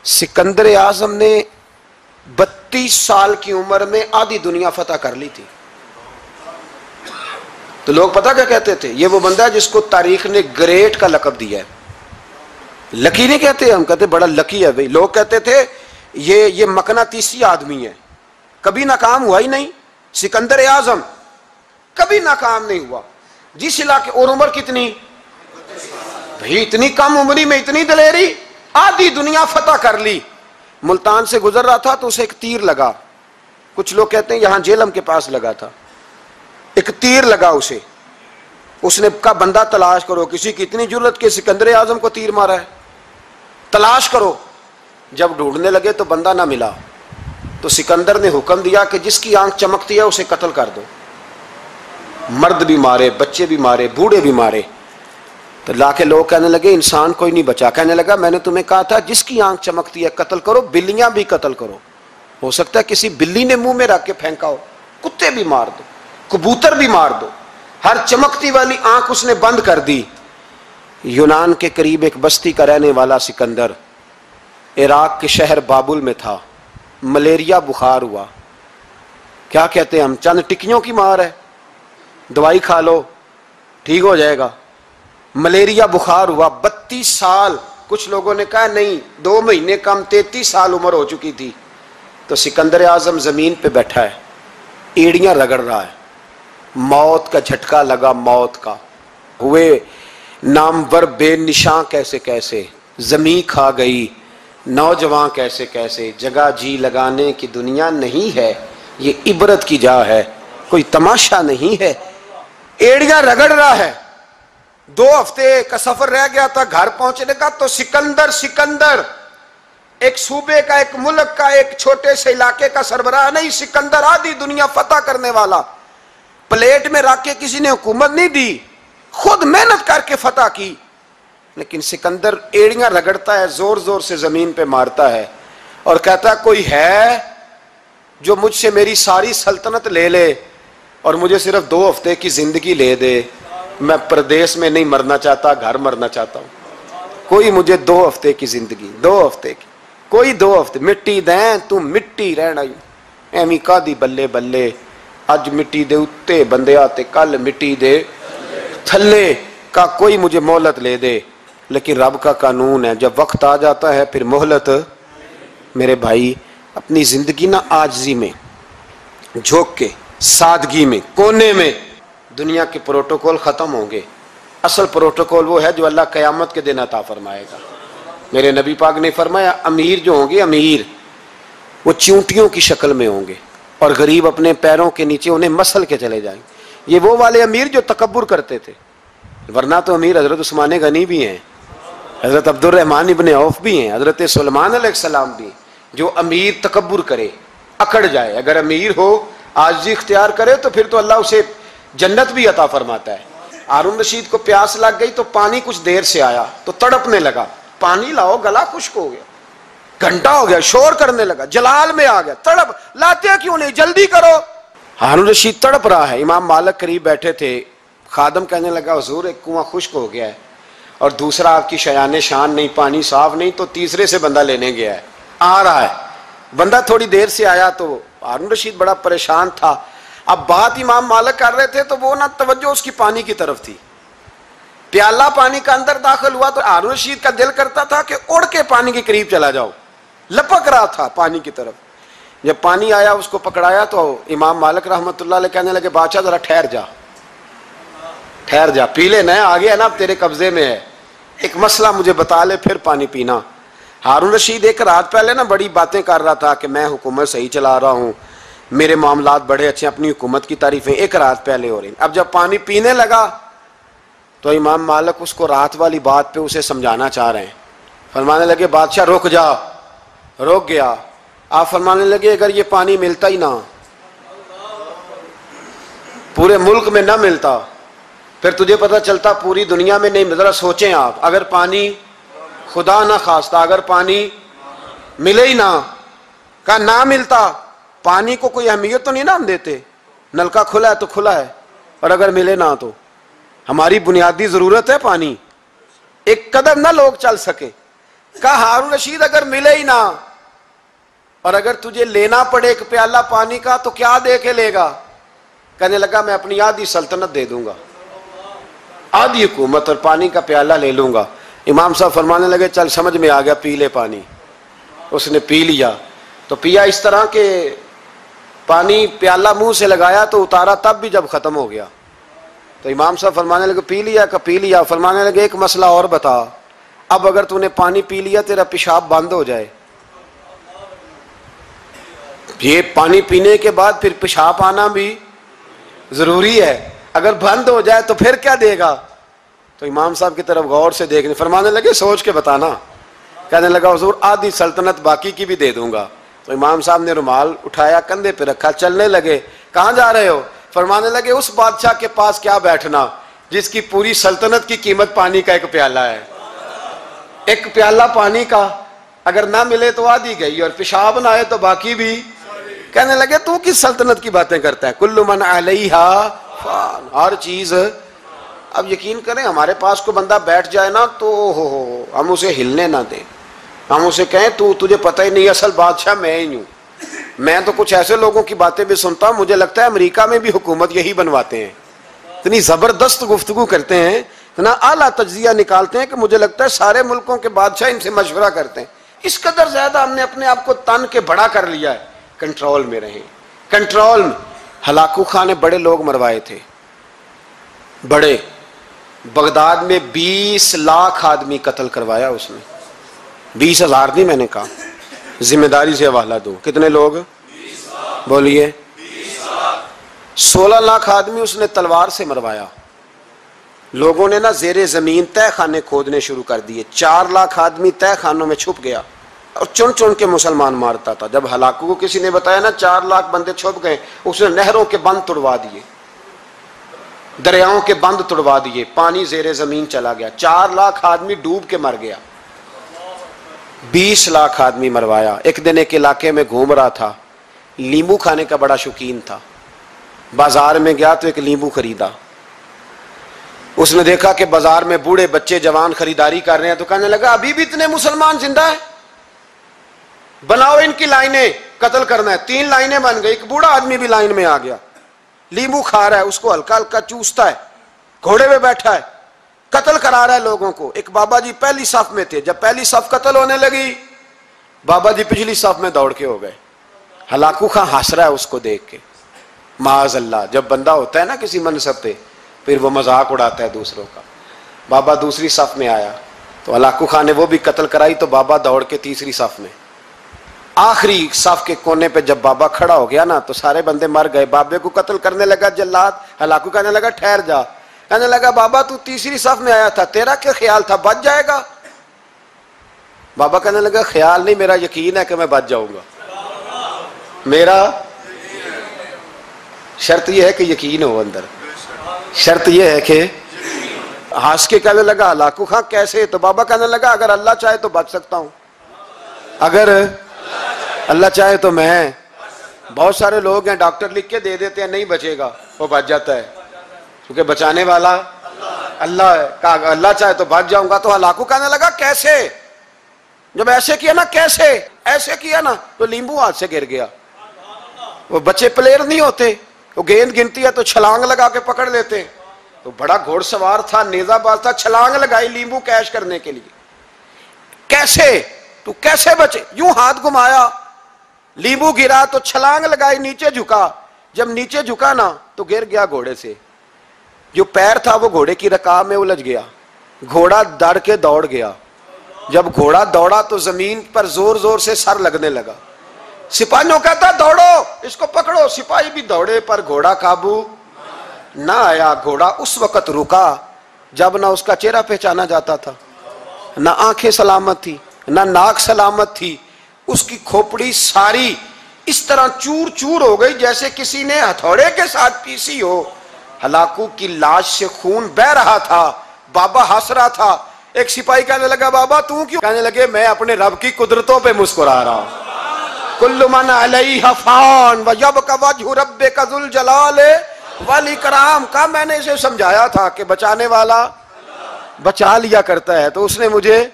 سکندر اعظم نے 32 سال کی عمر میں آدھی دنیا فتح کر لی تھی. تو لوگ پتہ کیا کہتے تھے؟ یہ وہ بندہ ہے جس کو تاریخ نے گریٹ کا لقب دیا ہے. لکی نہیں کہتے، ہم کہتے بڑا لکی ہے بھائی. لوگ کہتے تھے یہ مقناطیسی آدمی ہے، کبھی ناکام ہوا ہی نہیں. سکندر اعظم کبھی ناکام نہیں ہوا. جس علاقے، اور عمر کتنی بھائی، اتنی کم عمری میں اتنی دلیری، آدھی دنیا فتح کر لی. ملتان سے گزر رہا تھا تو اسے ایک تیر لگا. کچھ لوگ کہتے ہیں یہاں جیلم کے پاس لگا تھا. ایک تیر لگا اسے. اس نے کہا بندہ تلاش کرو، کسی کی اتنی جرت کہ سکندر اعظم کو تیر مارا ہے، تلاش کرو. جب ڈھونڈنے لگے تو بندہ نہ ملا. تو سکندر نے حکم دیا کہ جس کی آنکھ چمکتی ہے اسے قتل کر دو. مرد بھی مارے، بچے بھی مارے، بوڑھے بھی مارے. تو لا کے لوگ کہنے لگے انسان کوئی نہیں بچا. کہنے لگا میں نے تمہیں کہا تھا جس کی آنکھ چمکتی ہے قتل کرو. بلیاں بھی قتل کرو، ہو سکتا ہے کسی بلی نے منہ میں رکھ کے پھینکا ہو. کتے بھی مار دو، کبوتر بھی مار دو. ہر چمکتی والی آنکھ اس نے بند کر دی. یونان کے قریب ایک بستی کا رہنے والا سکندر عراق کے شہر بابل میں تھا. ملیریا بخار ہوا. کیا کہتے ہیں ہم، چند ٹکیوں کی مار ہے، دوائی کھا لو ٹھیک ہو جائے گا. ملیریا بخار ہوا. 32 سال، کچھ لوگوں نے کہا نہیں 2 مہینے کم، 33 سال عمر ہو چکی تھی. تو سکندر اعظم زمین پہ بیٹھا ہے، ایڑیاں رگڑ رہا ہے. موت کا جھٹکا لگا، موت کا. ہوئے نامور بے نشاں کیسے کیسے، زمین کھا گئی نوجوان کیسے کیسے. جگہ جی لگانے کی دنیا نہیں ہے، یہ عبرت کی جا ہے، کوئی تماشا نہیں ہے. ایڑیاں رگڑ رہا ہے. 2 ہفتے کا سفر رہ گیا تھا گھر پہنچنے کا. تو سکندر ایک صوبے کا، ایک ملک کا، ایک چھوٹے سے علاقے کا سربراہ نہیں. سکندر آدھی دنیا فتح کرنے والا. پلیٹ میں رکھ کے کسی نے حکومت نہیں دی، خود محنت کر کے فتح کی. لیکن سکندر ایڑیاں رگڑتا ہے، زور زور سے زمین پہ مارتا ہے اور کہتا ہے کوئی ہے جو مجھ سے میری ساری سلطنت لے لے اور مجھے صرف 2 ہفتے کی زندگی لے دے. میں پردیس میں نہیں مرنا چاہتا، گھر مرنا چاہتا ہوں. کوئی مجھے 2 ہفتے کی زندگی، 2 ہفتے کی، کوئی 2 ہفتے. مٹی دیں تو مٹی رہنا ایویں کا دی بلے بلے. اج مٹی دے اتے بندے آتے، کل مٹی دے تھلے. کا کوئی مجھے مہلت لے دے. لیکن رب کا قانون ہے، جب وقت آ جاتا ہے پھر مہلت. میرے بھائی اپنی زندگی نہ عاجزی میں، جھوک کے، سادگی میں، کونے میں. دنیا کے پروٹوکول ختم ہوں گے. اصل پروٹوکول وہ ہے جو اللہ قیامت کے دن عطا فرمائے گا. میرے نبی پاک نے فرمایا امیر جو ہوں گے، امیر وہ چونٹیوں کی شکل میں ہوں گے اور غریب اپنے پیروں کے نیچے انہیں مسل کے چلے جائیں گے. یہ وہ والے امیر جو تکبر کرتے تھے. ورنہ تو امیر حضرت عثمان غنی بھی ہیں، حضرت عبد الرحمن ابن عوف بھی ہیں، حضرت سلیمان علیہ السلام بھی. جو امیر تکبر کرے، اکڑ جائے، اگر امیر ہو عاجزی اختیار کرے تو پھر تو اللہ اسے جنت بھی عطا فرماتا ہے. ہارون رشید کو پیاس لگ گئی تو پانی کچھ دیر سے آیا تو تڑپنے لگا. پانی لاؤ، گلا خشک ہو گیا. گھنٹہ ہو گیا، شور کرنے لگا، جلال میں آ گیا. تڑپ لاتے کیوں نہیں، جلدی کرو. ہارون رشید تڑپ رہا ہے. امام مالک قریب بیٹھے تھے. خادم کہنے لگا حضور ایک کنواں خشک ہو گیا ہے اور دوسرا آپ کی شایان شان نہیں، پانی صاف نہیں، تو تیسرے سے بندہ لینے گیا ہے، آ رہا ہے. بندہ تھوڑی دیر سے آیا تو ہارون رشید بڑا پریشان تھا. اب بات امام مالک کر رہے تھے تو وہ نہ توجہ اس کی پانی کی طرف تھی. پیالہ پانی کا اندر داخل ہوا تو ہارون رشید کا دل کرتا تھا کہ اڑ کے پانی کے قریب چلا جاؤ. لپک رہا تھا پانی کی طرف. جب پانی آیا اس کو پکڑایا تو امام مالک رحمۃ اللہ علیہ کہنے لگے بادشاہ ذرا ٹھہر جا، ٹھہر جا، پی لے نہ، آ گیا نا اب تیرے قبضے میں ہے. ایک مسئلہ مجھے بتا لے پھر پانی پینا. ہارون رشید ایک رات پہلے نا بڑی باتیں کر رہا تھا کہ میں حکومت صحیح چلا رہا ہوں، میرے معاملات بڑے اچھے، اپنی حکومت کی تعریفیں ایک رات پہلے ہو رہی. اب جب پانی پینے لگا تو امام مالک اس کو رات والی بات پہ اسے سمجھانا چاہ رہے ہیں. فرمانے لگے بادشاہ رک جا. رک گیا. آپ فرمانے لگے اگر یہ پانی ملتا ہی نہ، پورے ملک میں نہ ملتا، پھر تجھے پتہ چلتا پوری دنیا میں نہیں. ذرا سوچیں آپ، اگر پانی خدا نہ خواستہ اگر پانی ملے ہی نہ، کہ نہ ملتا، پانی کو کوئی اہمیت تو نہیں نا ہم دیتے. نلکا کھلا ہے تو کھلا ہے، اور اگر ملے نہ تو ہماری بنیادی ضرورت ہے پانی. ایک قدم نہ لوگ چل سکے. کہا ہارون رشید اگر ملے ہی نہ اور اگر تجھے لینا پڑے ایک پیالہ پانی کا تو کیا دے کے لے گا؟ کہنے لگا میں اپنی آدھی سلطنت دے دوں گا، آدھی حکومت اور پانی کا پیالہ لے لوں گا۔ امام صاحب فرمانے لگے چل سمجھ میں آ گیا، پی لے پانی۔ اس نے پی لیا تو پیا اس طرح کہ پانی پیالہ منہ سے لگایا تو اتارا تب بھی جب ختم ہو گیا تو امام صاحب فرمانے لگے پی لیا کہ پی لیا؟ فرمانے لگے ایک مسئلہ اور بتا، اب اگر تو نے پانی پی لیا تیرا پیشاب بند ہو جائے، یہ پانی پینے کے بعد پھر پیشاب آنا بھی ضروری ہے، اگر بند ہو جائے تو پھر کیا دے گا؟ تو امام صاحب کی طرف غور سے دیکھنے، فرمانے لگے سوچ کے بتانا۔ کہنے لگا حضور آدھی سلطنت باقی کی بھی دے دوں گا۔ تو امام صاحب نے رومال اٹھایا کندھے پہ رکھا، چلنے لگے۔ کہاں جا رہے ہو؟ فرمانے لگے اس بادشاہ کے پاس کیا بیٹھنا جس کی پوری سلطنت کی قیمت پانی کا ایک پیالہ ہے۔ ایک پیالہ پانی کا اگر نہ ملے تو آدھی گئی اور پیشاب نہ آئے تو باقی بھی۔ کہنے لگے تو کس سلطنت کی باتیں کرتا ہے؟ کل من علیہا فان، ہر چیز۔ اب یقین کریں ہمارے پاس کو بندہ بیٹھ جائے نا تو ہم اسے ہلنے نہ دیں، ہم اسے کہیں تو تجھے پتہ ہی نہیں اصل بادشاہ میں ہی ہوں۔ میں تو کچھ ایسے لوگوں کی باتیں بھی سنتا ہوں، مجھے لگتا ہے امریکہ میں بھی حکومت یہی بنواتے ہیں، اتنی زبردست گفتگو کرتے ہیں، اتنا اعلیٰ تجزیہ نکالتے ہیں کہ مجھے لگتا ہے سارے ملکوں کے بادشاہ ان سے مشورہ کرتے ہیں۔ اس قدر زیادہ ہم نے اپنے آپ کو تن کے بڑا کر لیا ہے۔ کنٹرول میں رہیں، کنٹرول میں۔ ہلاکو خان نے بڑے لوگ مروائے تھے، بڑے، بغداد میں 20 لاکھ آدمی قتل کروایا اس نے، 20,000 نہیں میں نے کہا، ذمہ داری سے حوالہ دو، کتنے لوگ بولیے؟ 16 لاکھ آدمی اس نے تلوار سے مروایا۔ لوگوں نے نا زیر زمین تہ خانے کھودنے شروع کر دیے، 4 لاکھ آدمی تہ خانوں میں چھپ گیا اور چن چن کے مسلمان مارتا تھا۔ جب ہلاکو کو کسی نے بتایا نا 4 لاکھ بندے چھپ گئے، اس نے نہروں کے بند توڑوا دیے، دریاؤں کے بند توڑوا دیے، پانی زیر زمین چلا گیا، 4 لاکھ آدمی ڈوب کے مر گیا، 20 لاکھ آدمی مروایا۔ ایک دن ایک علاقے میں گھوم رہا تھا، لیمبو کھانے کا بڑا شوقین تھا، بازار میں گیا تو ایک لیمبو خریدا۔ اس نے دیکھا کہ بازار میں بوڑھے بچے جوان خریداری کر رہے ہیں تو کہنے لگا ابھی بھی اتنے مسلمان زندہ ہیں، بناؤ ان کی لائنیں، قتل کرنا ہے۔ 3 لائنیں بن گئی، ایک بوڑھا آدمی بھی لائن میں آ گیا، لیمبو کھا رہا ہے، اس کو ہلکا ہلکا چوستا ہے، گھوڑے پہ بیٹھا ہے، قتل کرا رہا ہے لوگوں کو۔ ایک بابا جی پہلی صف میں تھے، جب پہلی صف قتل ہونے لگی بابا جی پچھلی صف میں دوڑ کے ہو گئے۔ ہلاکو خان ہنس رہا ہے اس کو دیکھ کے، معاذ اللہ، جب بندہ ہوتا ہے نا کسی منصب پہ پھر وہ مذاق اڑاتا ہے دوسروں کا۔ بابا دوسری صف میں آیا تو ہلاکو خان نے وہ بھی قتل کرائی تو بابا دوڑ کے تیسری صف میں، آخری صف کے کونے پہ جب بابا کھڑا ہو گیا نا تو سارے بندے مر گئے۔ بابے کو قتل کرنے لگا جلاد، ہلاکو کہنے لگا ٹھہر جا، کہنے لگا بابا تو تیسری صف میں آیا تھا، تیرا کیا خیال تھا بچ جائے گا؟ بابا کہنے لگا خیال نہیں، میرا یقین ہے کہ میں بچ جاؤں گا، میرا شرط یہ ہے کہ یقین ہو اندر، شرط یہ ہے کہ ہنس کے کہنے لگا ہلاکو خان کیسے؟ تو بابا کہنے لگا اگر اللہ چاہے تو بچ سکتا ہوں، اگر اللہ چاہے تو میں۔ بہت سارے لوگ ہیں ڈاکٹر لکھ کے دے دیتے ہیں نہیں بچے گا، وہ بچ جاتا ہے کیونکہ بچانے والا اللہ ہے۔ کہا اللہ چاہے تو بچ جاؤں گا۔ تو ہلاکو کہنے لگا کیسے؟ جب ایسے کیا نا، کیسے ایسے کیا نا تو لیمبو ہاتھ سے گر گیا۔ وہ بچے پلیئر نہیں ہوتے، وہ گیند گنتی ہے تو چھلانگ لگا کے پکڑ لیتے، تو بڑا گھوڑ سوار تھا، نیزہ باز تھا، چھلانگ لگائی لیمبو کیش کرنے کے لیے۔ کیسے؟ تو کیسے بچے؟ یوں ہاتھ گھمایا، لیمبو گرا تو چھلانگ لگائی، نیچے جھکا، جب نیچے جھکا نا تو گر گیا گھوڑے سے، جو پیر تھا وہ گھوڑے کی رکاب میں الجھ گیا، گھوڑا ڈر کے دوڑ گیا۔ جب گھوڑا دوڑا تو زمین پر زور زور سے سر لگنے لگا، سپاہیوں کہتا دوڑو اس کو پکڑو، سپاہی بھی دوڑے پر گھوڑا قابو نہ آیا۔ گھوڑا اس وقت رکا جب نہ اس کا چہرہ پہچانا جاتا تھا، نہ آنکھیں سلامت تھی، نہ ناک سلامت تھی، اس کی کھوپڑی ساری اس طرح چور چور ہو گئی جیسے کسی نے ہتھوڑے کے ساتھ پیسی ہو۔ ہلاکو کی لاش سے خون بہ رہا تھا، بابا ہنس رہا تھا۔ ایک سپاہی کہنے لگا بابا تو کیوں؟ کہنے لگے میں اپنے رب کی قدرتوں پہ مسکرا رہا ہوں۔ کل من علیہا فان ویبقی وجہ ربک ذو الجلال والاکرام۔ میں نے اسے سمجھایا تھا کہ بچانے والا بچا لیا کرتا ہے، تو اس نے مجھے